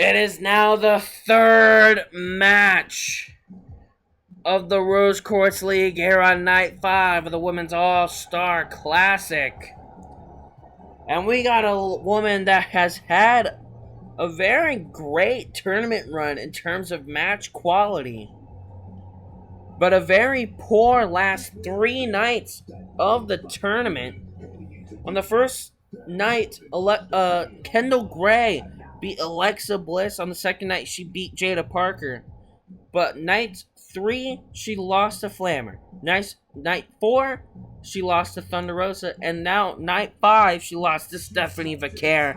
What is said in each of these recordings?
It is now the third match of the Rose Quartz League here on Night 5 of the Women's All-Star Classic. And we got a woman that has had a very great tournament run in terms of match quality, but a very poor last 3 nights of the tournament. On the first night, Kendal Grey beat Alexa Bliss. On the second night, she beat Jada Parker. But night 3, she lost to Flammer. Night 4, she lost to Thunder Rosa. And now, night 5, she lost to Stephanie Vaquer.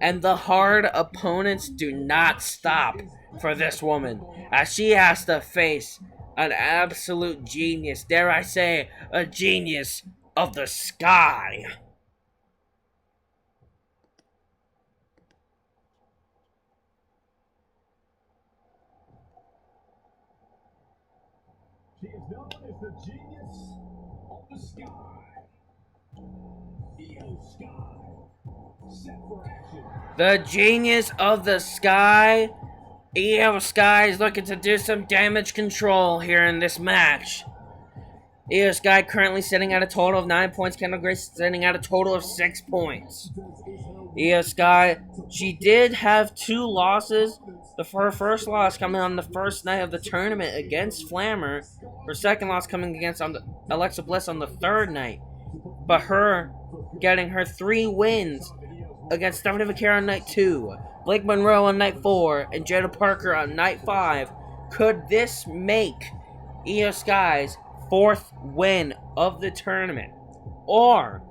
And the hard opponents do not stop for this woman, as she has to face an absolute genius. Dare I say, a genius of the sky. She is known as the genius of the sky. IYO SKY. Set for action. The genius of the sky. IYO SKY is looking to do some damage control here in this match. IYO SKY currently sitting at a total of 9 points. Kendal Grey sitting at a total of 6 points. IYO SKY, she did have 2 losses. Her first loss coming on the first night of the tournament against Flammer. Her second loss coming against Alexa Bliss on the third night. But her getting her 3 wins against Stephanie Vaquer on night 2, Blake Monroe on night 4, and Jada Parker on night 5. Could this make IYO SKY's 4th win of the tournament? Or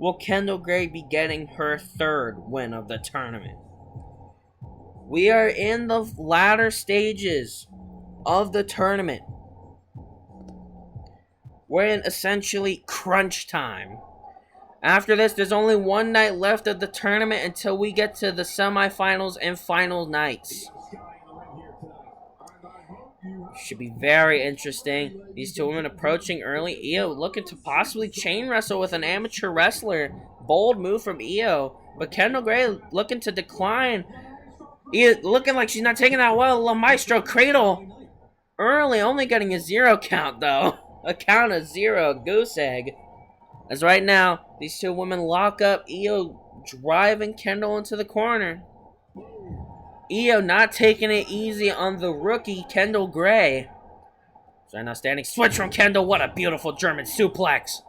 will Kendal Grey be getting her 3rd win of the tournament? We are in the latter stages of the tournament. We're in essentially crunch time. After this, there's only 1 night left of the tournament until we get to the semifinals and final nights. Should be very interesting. These 2 women approaching early. IYO looking to possibly chain wrestle with an amateur wrestler. Bold move from IYO. But Kendal Grey looking to decline. IYO looking like she's not taking that well. La Maestro Cradle early, only getting a 0 count though. A count of 0, goose egg. As right now, these 2 women lock up. IYO driving Kendal into the corner. IYO not taking it easy on the rookie, Kendal Grey. So now standing switch from Kendal. What a beautiful German suplex.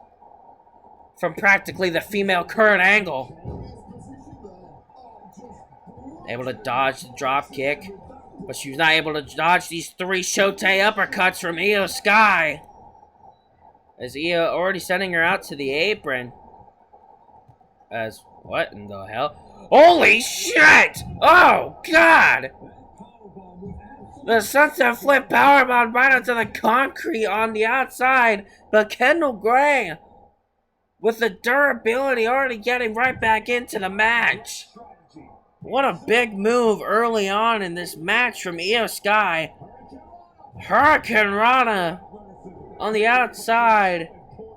From practically the female Kurt Angle. Able to dodge the drop kick. But she was not able to dodge these 3 Shote uppercuts from IYO SKY. As IYO already sending her out to the apron. As, what in the hell? Holy shit! Oh, God! The sunset flip powerbomb right onto the concrete on the outside. But Kendal Grey, with the durability, already getting right back into the match. What a big move early on in this match from IYO SKY. Hurricane Rana on the outside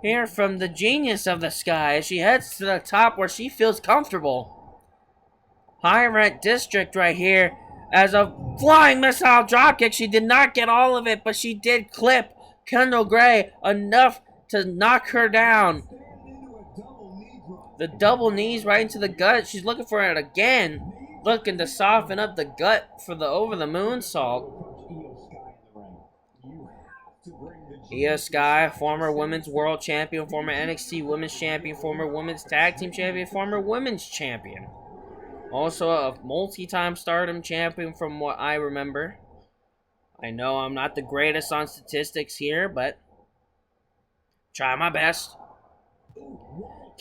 here from the genius of the sky as she heads to the top where she feels comfortable. High rent district right here as a flying missile dropkick. She did not get all of it, but she did clip Kendal Grey enough to knock her down. The double knees right into the gut. She's looking for it again. Looking to soften up the gut for the over the moonsault. IYO SKY, former women's world champion, former NXT women's champion, former women's tag team champion, former women's champion. Also a multi-time Stardom champion from what I remember. I know I'm not the greatest on statistics here, but try my best.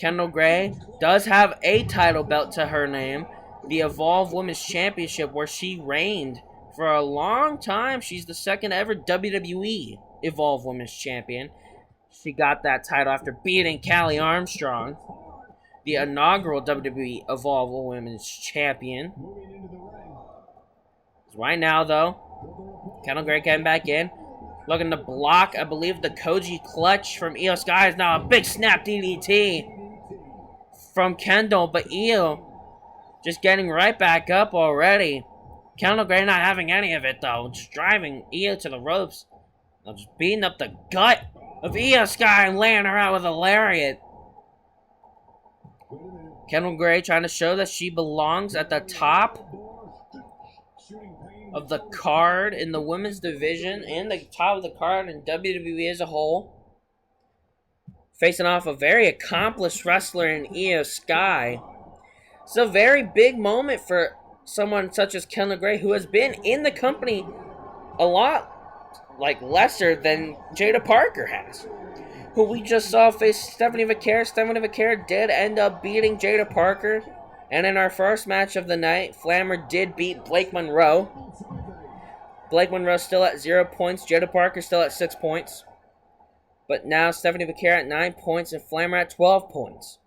Kendal Grey does have a title belt to her name, the Evolve Women's Championship, where she reigned for a long time. She's the 2nd ever WWE Evolve Women's Champion. She got that title after beating Callie Armstrong, the inaugural WWE Evolve Women's Champion. Right now, though, Kendal Grey came back in, looking to block, I believe, the Koji clutch from IYO SKY. Is now a big snap DDT from Kendal, but IYO just getting right back up already. Kendal Grey not having any of it, though. Just driving Io to the ropes. Just beating up the gut of IYO SKY and laying her out with a lariat. Kendal Grey trying to show that she belongs at the top of the card in the women's division and the top of the card in WWE as a whole. Facing off a very accomplished wrestler in IYO SKY. It's a very big moment for someone such as Kendal Grey, who has been in the company a lot lesser than Jada Parker has, who we just saw face Stephanie Vaquer. Stephanie Vaquer did end up beating Jada Parker, and in our first match of the night, Flammer did beat Blake Monroe. Blake Monroe still at 0 points, Jada Parker still at 6 points, but now Stephanie Vaquer at 9 points and Flammer at 12 points.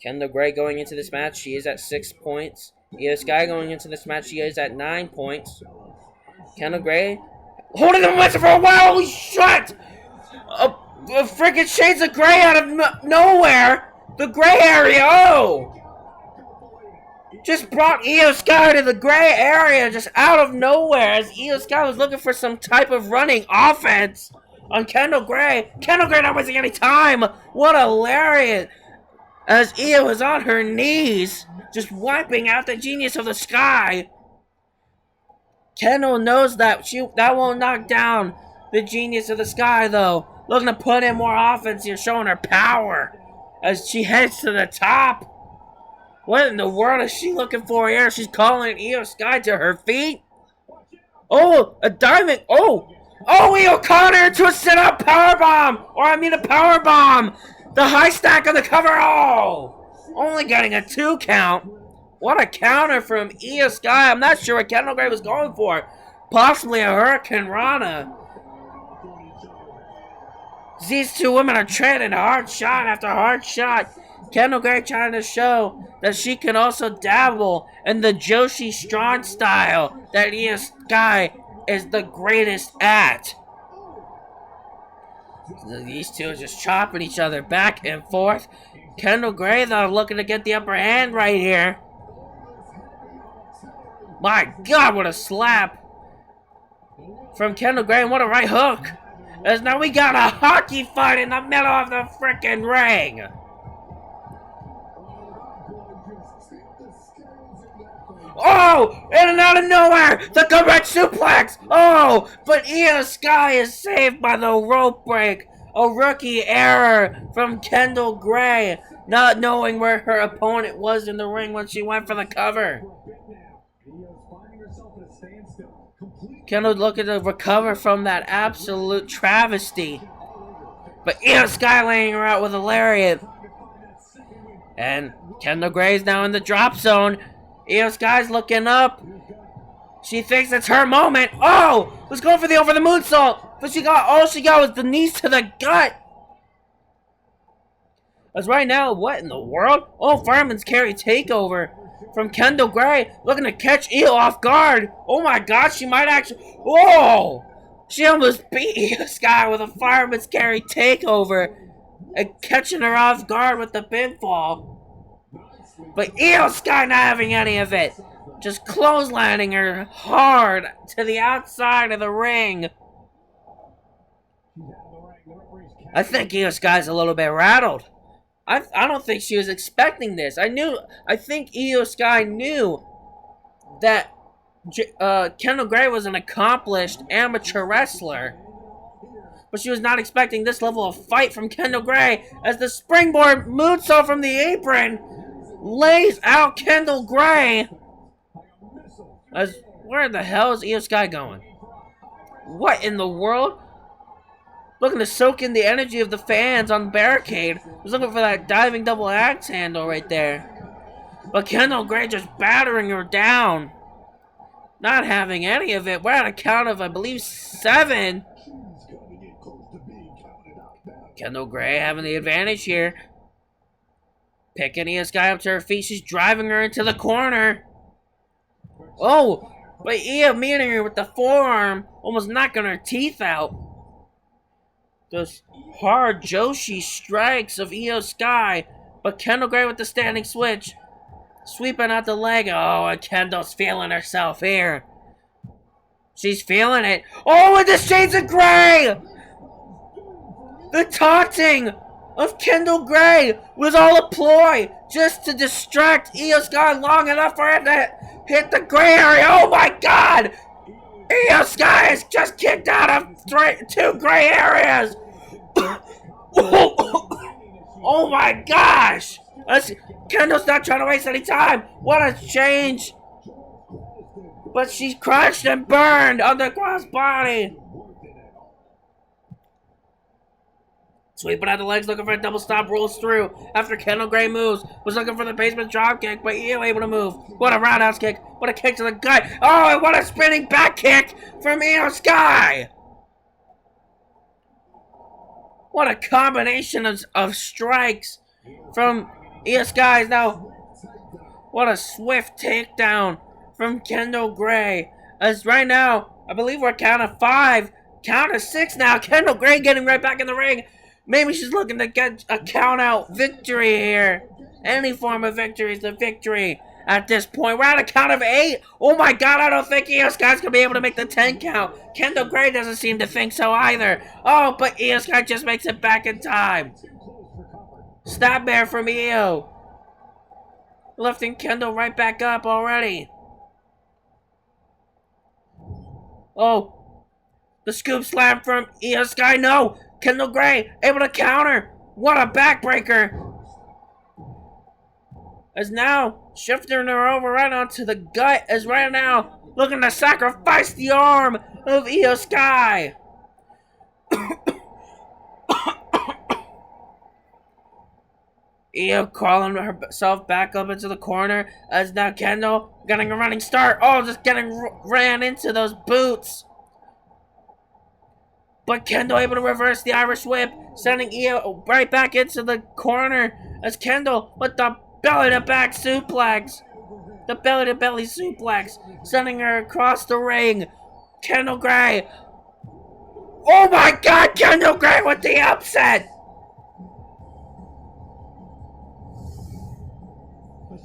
Kendal Grey going into this match, she is at 6 points. IYO SKY going into this match, she is at 9 points. Kendal Grey holding the momentum for a while. Holy shit! A freaking shades of gray out of nowhere. The gray area. Oh! Just brought IYO SKY to the gray area just out of nowhere as IYO SKY was looking for some type of running offense on Kendal Grey. Kendal Grey not wasting any time. What a lariat. As IYO was on her knees, just wiping out the genius of the sky. Kendal knows that that won't knock down the genius of the sky, though. Looking to put in more offense here, showing her power as she heads to the top. What in the world is she looking for here? She's calling IYO SKY to her feet. Oh, a diamond. Oh, IYO caught her to a sit-up powerbomb. Or I mean a powerbomb. The high stack on the cover. Oh, only getting a 2 count. What a counter from IYO SKY. I'm not sure what Kendal Grey was going for. Possibly a Hurricane Rana. These two women are trading hard shot after hard shot. Kendal Grey trying to show that she can also dabble in the Joshi Strong style that IYO SKY is the greatest at. These two are just chopping each other back and forth. Kendal Grey, though, looking to get the upper hand right here. My God, what a slap from Kendal Grey, and what a right hook. As now we got a hockey fight in the middle of the frickin' ring. Oh, in and out of nowhere, the comeback suplex. Oh, but IYO SKY is saved by the rope break. A rookie error from Kendal Grey, not knowing where her opponent was in the ring when she went for the cover. Kendal looking to recover from that absolute travesty. But IYO SKY laying her out with a lariat. And Kendal Grey's now in the drop zone. IYO SKY's looking up. She thinks it's her moment. Oh! Was going for the over the moonsault. But all she got was the knees to the gut. As right now, what in the world? Oh, fireman's carry takeover from Kendal Grey. Looking to catch IYO off guard. Oh my God, she might actually... Whoa! She almost beat IYO SKY with a fireman's carry takeover. And catching her off guard with the pinfall. But IYO SKY not having any of it. Just clotheslining her hard to the outside of the ring. I think IYO SKY's a little bit rattled. I don't think she was expecting this. I think IYO SKY knew that Kendal Grey was an accomplished amateur wrestler. But she was not expecting this level of fight from Kendal Grey as the springboard moonsault from the apron lays out Kendal Grey. Where the hell is IYO SKY going? What in the world? Looking to soak in the energy of the fans on the barricade. Was looking for that diving double axe handle right there. But Kendal Grey just battering her down. Not having any of it. We're at a count of, I believe, 7. Kendal Grey having the advantage here. Picking IYO SKY up to her feet. She's driving her into the corner. Oh, but IYO meeting her with the forearm. Almost knocking her teeth out. Those hard Joshi strikes of IYO SKY. But Kendal Grey with the standing switch. Sweeping out the leg. Oh, and Kendall's feeling herself here. She's feeling it. Oh, and the Shades of Grey! The taunting of Kendal Grey was all a ploy just to distract IYO SKY long enough for it to hit the gray area. Oh my god! IYO SKY is just kicked out of 2 gray areas! Oh my gosh! Kendall's not trying to waste any time. What a change! But she's crushed and burned on the cross body. Sweeping out the legs, looking for a double stop, rolls through. After Kendal Grey moves, was looking for the basement drop kick, but IYO able to move. What a roundhouse kick! What a kick to the gut! Oh, and what a spinning back kick from IYO SKY! What a combination of strikes from IYO SKY. Now, what a swift takedown from Kendal Grey. As right now, I believe we're count of 5, count of 6 now. Kendal Grey getting right back in the ring. Maybe she's looking to get a count-out victory here. Any form of victory is the victory at this point. We're at a count of 8. Oh my god, I don't think IYO SKY's going to be able to make the 10 count. Kendal Grey doesn't seem to think so either. Oh, but IYO SKY just makes it back in time. Stab bear from IYO. Lifting Kendal right back up already. Oh, the scoop slam from IYO SKY. No! Kendal Grey able to counter. What a backbreaker. As now shifting her over right onto the gut. As right now looking to sacrifice the arm of IYO SKY. IYO crawling herself back up into the corner. As now Kendal getting a running start. Oh, just getting ran into those boots. But Kendal able to reverse the Irish whip, sending IYO right back into the corner as Kendal with the belly-to-back suplex. The belly-to-belly suplex, sending her across the ring. Kendal Grey. Oh my god, Kendal Grey with the upset!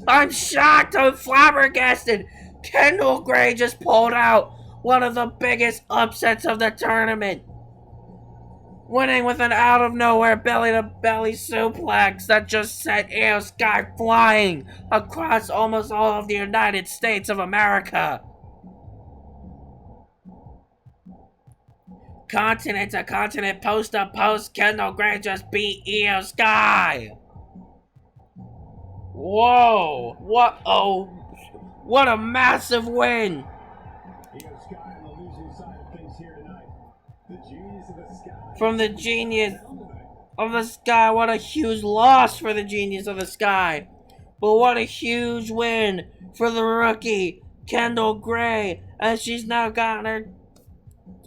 I'm shocked, I'm flabbergasted. Kendal Grey just pulled out one of the biggest upsets of the tournament. Winning with an out-of-nowhere belly-to-belly suplex that just sent IYO SKY flying across almost all of the United States of America. Continent to continent, post to post, Kendal Grey just beat IYO SKY. Whoa! What a massive win! IYO SKY on the losing side of things here tonight. The genius of the sky. From the genius of the sky. What a huge loss for the genius of the sky. But what a huge win for the rookie, Kendal Grey. As she's now gotten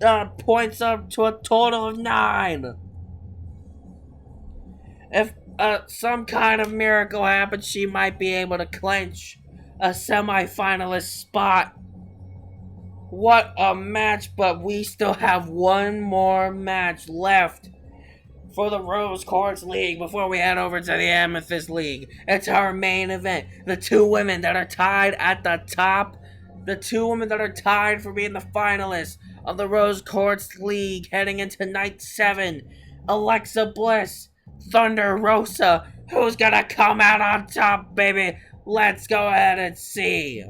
her points up to a total of 9. If some kind of miracle happens, she might be able to clinch a semi-finalist spot. What a match, but we still have one more match left for the Rose Quartz League before we head over to the Amethyst League. It's our main event. The 2 women that are tied at the top. The 2 women that are tied for being the finalists of the Rose Quartz League heading into night 7. Alexa Bliss, Thunder Rosa. Who's gonna come out on top, baby? Let's go ahead and see.